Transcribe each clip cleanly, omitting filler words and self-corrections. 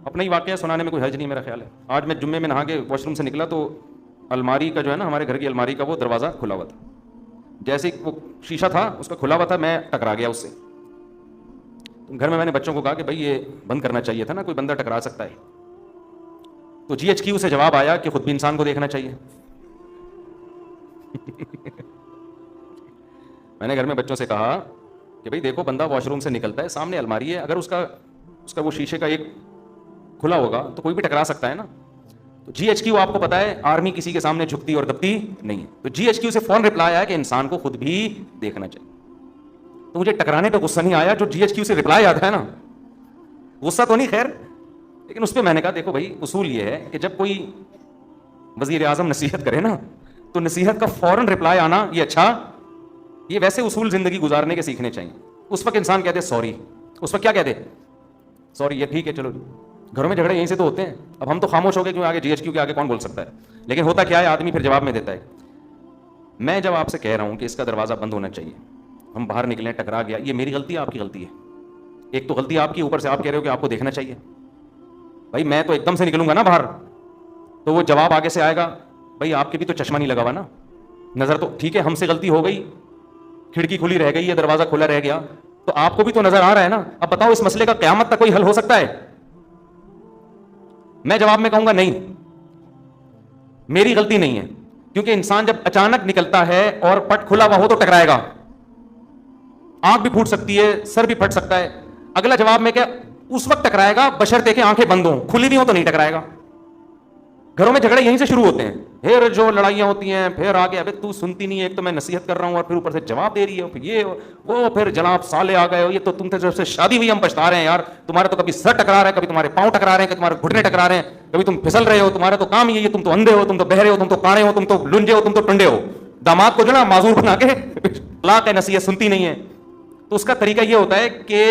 اپنا ہی واقعہ سنانے میں کوئی حرج نہیں میرا خیال ہے. آج میں جمعے میں نہا کے واش روم سے نکلا تو الماری کا جو ہے نا, ہمارے گھر کی الماری کا وہ دروازہ کھلا ہوا تھا. جیسے وہ شیشہ تھا اس کا کھلا ہوا تھا, میں ٹکرا گیا اس سے. گھر میں نے بچوں کو کہا کہ بھائی یہ بند کرنا چاہیے تھا نا, کوئی بندہ ٹکرا سکتا ہے. تو جی ایچ کیو سے جواب آیا کہ خود بھی انسان کو دیکھنا چاہیے. میں نے گھر میں بچوں سے کہا کہ بھائی دیکھو, بندہ واش روم سے نکلتا ہے, سامنے الماری ہے, اگر اس کا وہ شیشے کا ایک کھلا ہوگا تو کوئی بھی ٹکرا سکتا ہے نا. تو جی ایچ کیو آپ کو پتا ہے آرمی کسی کے سامنے جھکتی اور دبتی نہیں ہے. تو جی ایچ کیو سے فون رپلائی آیا کہ انسان کو خود بھی دیکھنا چاہیے. تو مجھے ٹکرانے پہ غصہ نہیں آیا, جو جی ایچ کیو سے رپلائی آتا ہے نا, غصہ تو نہیں خیر, لیکن اس پہ میں نے کہا دیکھو بھائی اصول یہ ہے کہ جب کوئی وزیر اعظم نصیحت کرے نا تو نصیحت کا فوراً رپلائی آنا یہ اچھا, یہ ویسے اصول زندگی گزارنے کے سیکھنے چاہیے. اس وقت انسان کہتے سوری, اس وقت کیا کہتے سوری, یہ ٹھیک ہے چلو. گھروں میں جھگڑے یہیں سے تو ہوتے ہیں. اب ہم تو خاموش ہو گئے کیوں, آگے جی ایچ کیو کے آگے کون بول سکتا ہے. لیکن ہوتا کیا ہے, آدمی پھر جواب میں دیتا ہے. میں جب آپ سے کہہ رہا ہوں کہ اس کا دروازہ بند ہونا چاہیے, ہم باہر نکلے ٹکرا گیا, یہ میری غلطی ہے آپ کی غلطی ہے؟ ایک تو غلطی آپ کی, اوپر سے آپ کہہ رہے ہو کہ آپ کو دیکھنا چاہیے. بھائی میں تو ایک دم سے نکلوں گا نا باہر, تو وہ جواب آگے سے آئے گا, بھائی آپ کے بھی تو چشمہ نہیں لگا ہوا نا, نظر تو ٹھیک ہے, ہم سے غلطی ہو گئی, کھڑکی کھلی رہ گئی, یہ دروازہ کھلا رہ گیا, تو آپ کو بھی تو نظر آ رہا ہے نا. اب بتاؤ اس مسئلے کا قیامت تک کوئی حل ہو سکتا ہے؟ میں جواب میں کہوں گا نہیں, میری غلطی نہیں ہے, کیونکہ انسان جب اچانک نکلتا ہے اور پٹ کھلا ہوا ہو تو ٹکرائے گا, آنکھ بھی پھوٹ سکتی ہے, سر بھی پھٹ سکتا ہے. اگلا جواب میں کیا, اس وقت ٹکرائے گا بشرطے کہ آنکھیں بند ہوں, کھلی بھی ہوں تو نہیں ٹکرائے گا. گھروں میں جھگڑے یہیں سے شروع ہوتے ہیں, پھر جو لڑائیاں ہوتی ہیں, پھر آگے ابے تو سنتی نہیں ہے, ایک تو میں نصیحت کر رہا ہوں اور پھر اوپر سے جواب دے رہی ہے, پھر یہ وہ, پھر جناب سالے آ گئے ہو, یہ تو تم جب سے شادی ہوئی ہم پچھتا رہے ہیں یار, تمہارے تو کبھی سر ٹکرا رہا ہے, کبھی تمہارے پاؤں ٹکرا رہے ہیں, کبھی تمہارے گھٹنے ٹکرا رہے ہیں, کبھی تم پھسل رہے ہو, تمہارا تو کام یہ, تم تو اندھے ہو, تم تو بہرے ہو, تم تو کانے ہو, تم تو لنجے ہو, تم تو ٹنڈے ہو. داماد کو جو نا معذور بنا کے طلاق ہے, نصیحت سنتی نہیں ہے. تو اس کا طریقہ یہ ہوتا ہے کہ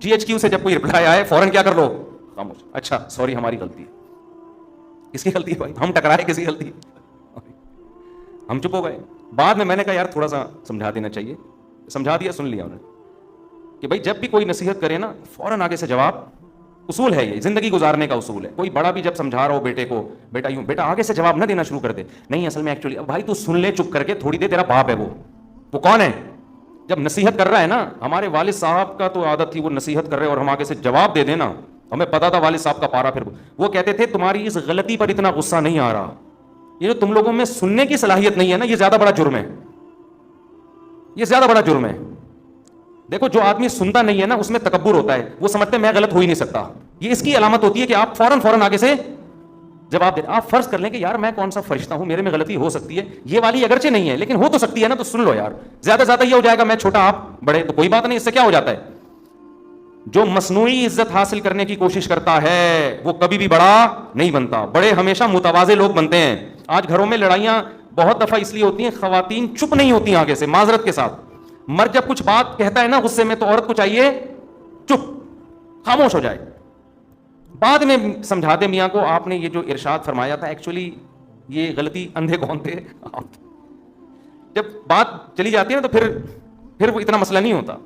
جی ایچ کیو سے جب کوئی رپلائی آئے فوراً کیا کر لو, خاموش, اچھا سوری ہماری غلطی ہے. کس کی غلطی ہے بھائی, ہم ٹکرائے کسی غلطی, ہم چپ ہو گئے. بعد میں نے کہا یار تھوڑا سا سمجھا دینا چاہیے, سمجھا دیا, سن لیا انہوں نے کہ بھائی جب بھی کوئی نصیحت کرے نا فوراً آگے سے جواب, اصول ہے یہ, زندگی گزارنے کا اصول ہے. کوئی بڑا بھی جب سمجھا رہا ہو بیٹے کو, بیٹا یوں, بیٹا آگے سے جواب نہ دینا شروع کر دے, نہیں اصل میں ایکچولی, بھائی تو سن لے چپ کر کے تھوڑی دیر, تیرا باپ ہے وہ کون ہے جب نصیحت کر رہا ہے نا. ہمارے والد صاحب کا تو عادت تھی, وہ نصیحت کر رہے اور ہم آگے سے جواب دے دینا, ہمیں پتا تھا والد صاحب کا پارا, پھر وہ کہتے تھے تمہاری اس غلطی پر اتنا غصہ نہیں آ رہا, یہ جو تم لوگوں میں سننے کی صلاحیت نہیں ہے نا, یہ زیادہ بڑا جرم ہے, یہ زیادہ بڑا جرم ہے. دیکھو جو آدمی سنتا نہیں ہے نا اس میں تکبر ہوتا ہے, وہ سمجھتے میں غلط ہو ہی نہیں سکتا. یہ اس کی علامت ہوتی ہے کہ آپ فوراً آگے سے جواب دیں. آپ فرض کر لیں کہ یار میں کون سا فرشتہ ہوں, میرے میں غلطی ہو سکتی ہے, یہ والی اگرچہ نہیں ہے لیکن ہو تو سکتی ہے نا, تو سن لو یار. زیادہ سے زیادہ یہ ہو جائے گا میں چھوٹا آپ بڑے, تو کوئی بات نہیں, اس سے کیا ہو جاتا ہے. جو مصنوعی عزت حاصل کرنے کی کوشش کرتا ہے وہ کبھی بھی بڑا نہیں بنتا. بڑے ہمیشہ متواضع لوگ بنتے ہیں. آج گھروں میں لڑائیاں بہت دفعہ اس لیے ہوتی ہیں, خواتین چپ نہیں ہوتی آگے سے معذرت کے ساتھ. مرد جب کچھ بات کہتا ہے نا غصے میں, تو عورت کو چاہیے چپ, خاموش ہو جائے. بعد میں سمجھا دے میاں کو, آپ نے یہ جو ارشاد فرمایا تھا ایکچولی یہ غلطی اندھے کون تھے. جب بات چلی جاتی ہے نا تو پھر وہ اتنا مسئلہ نہیں ہوتا.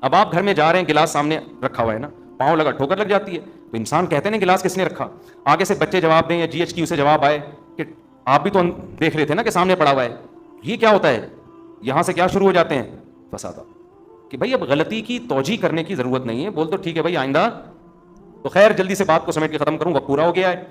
اب آپ گھر میں جا رہے ہیں, گلاس سامنے رکھا ہوا ہے نا, پاؤں لگا ٹھوکر لگ جاتی ہے, تو انسان کہتے ہیں گلاس کس نے رکھا. آگے سے بچے جواب دیں یا جی ایچ کیو سے جواب آئے کہ آپ بھی تو دیکھ رہے تھے نا کہ سامنے پڑا ہوا ہے. یہ کیا ہوتا ہے, یہاں سے کیا شروع ہو جاتے ہیں فساد, کہ بھائی اب غلطی کی توجیہ کرنے کی ضرورت نہیں ہے, بول تو ٹھیک ہے بھائی آئندہ. تو خیر جلدی سے بات کو سمیٹ کے ختم کروں, وقت پورا ہو گیا ہے.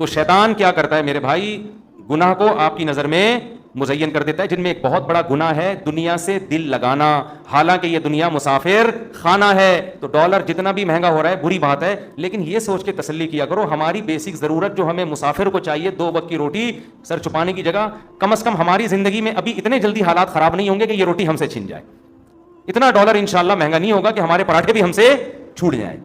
تو شیطان کیا کرتا ہے میرے بھائی, گناہ کو آپ کی نظر میں مزین کر دیتا ہے, جن میں ایک بہت بڑا گناہ ہے دنیا سے دل لگانا. حالانکہ یہ دنیا مسافر خانہ ہے, تو ڈالر جتنا بھی مہنگا ہو رہا ہے بری بات ہے, لیکن یہ سوچ کے تسلی کیا کرو ہماری بیسک ضرورت جو ہمیں مسافر کو چاہیے, 2 وقت کی روٹی, سر چھپانے کی جگہ, کم از کم ہماری زندگی میں ابھی اتنے جلدی حالات خراب نہیں ہوں گے کہ یہ روٹی ہم سے چھن جائے. اتنا ڈالر انشاءاللہ مہنگا نہیں ہوگا کہ ہمارے پراٹھے بھی ہم سے چھوٹ جائیں.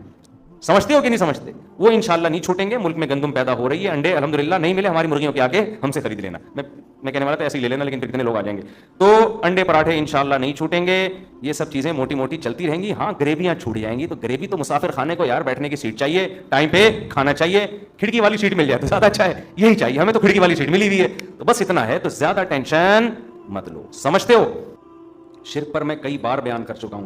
سمجھتے ہو کہ نہیں سمجھتے؟ وہ انشاءاللہ نہیں چھوٹیں گے. ملک میں گندم پیدا ہو رہی ہے, انڈے الحمدللہ نہیں ملے, ہماری مرغیوں کے آگے ہم سے خرید لینا. میں کہنے والا تھا ایسے ہی لے لینا, لیکن پھر کتنے لوگ آ جائیں گے. تو انڈے پراٹھے انشاءاللہ نہیں چھوٹیں گے. یہ سب چیزیں موٹی موٹی چلتی رہیں گی. ہاں گریویاں چھوٹ جائیں گی, تو گریوی تو مسافر خانے کو یار بیٹھنے کی سیٹ چاہیے, ٹائم پہ کھانا چاہیے. کھڑکی والی سیٹ مل جائے تو زیادہ اچھا ہے, یہی چاہیے ہمیں, تو کھڑکی والی سیٹ ملی ہوئی ہے, تو بس اتنا ہے. تو زیادہ ٹینشن مت لو. سمجھتے ہو, شرک پر میں کئی بار بیان کر چکا ہوں,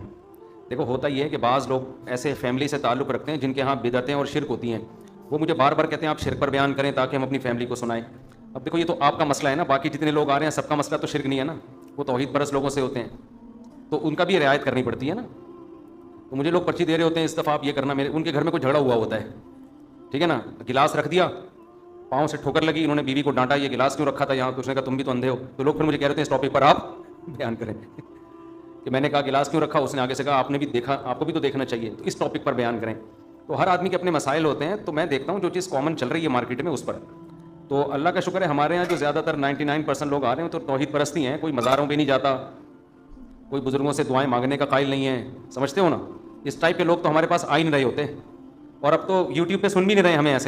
دیکھو ہوتا یہ ہے کہ بعض لوگ ایسے فیملی سے تعلق رکھتے ہیں جن کے ہاں بدعتیں اور شرک ہوتی ہیں. وہ مجھے بار بار کہتے ہیں آپ شرک پر بیان کریں تاکہ ہم اپنی فیملی کو سنائیں. اب دیکھو یہ تو آپ کا مسئلہ ہے نا, باقی جتنے لوگ آ رہے ہیں سب کا مسئلہ تو شرک نہیں ہے نا, وہ توحید پرست لوگوں سے ہوتے ہیں, تو ان کا بھی رعایت کرنی پڑتی ہے نا. تو مجھے لوگ پرچی دے رہے ہوتے ہیں اس دفعہ آپ یہ کرنا, میرے ان کے گھر میں کوئی جھگڑا ہوا ہوتا ہے, ٹھیک ہے نا, گلاس رکھ دیا, پاؤں سے ٹھوکر لگی, انہوں نے بیوی کو ڈانٹا یہ گلاس کیوں رکھا تھا یہاں, تو اس نے کہا تم بھی تو اندھے ہو. تو لوگ پھر مجھے کہہ رہے ہیں اس ٹاپک پر آپ بیان کریں کہ میں نے کہا گلاس کیوں رکھا, اس نے آگے سے کہا آپ نے بھی دیکھا, آپ کو بھی تو دیکھنا چاہیے, تو اس ٹاپک پر بیان کریں. تو ہر آدمی کے اپنے مسائل ہوتے ہیں, تو میں دیکھتا ہوں جو چیز کامن چل رہی ہے مارکیٹ میں اس پر. تو اللہ کا شکر ہے ہمارے یہاں جو زیادہ تر 99% لوگ آ رہے ہیں تو توحید پرستی ہیں, کوئی مزاروں پہ نہیں جاتا, کوئی بزرگوں سے دعائیں مانگنے کا قائل نہیں ہے, سمجھتے ہو نا. اس ٹائپ کے لوگ تو ہمارے پاس آ ہی نہیں رہے ہوتے, اور اب تو یوٹیوب پہ سن بھی نہیں رہے ہمیں ایسے.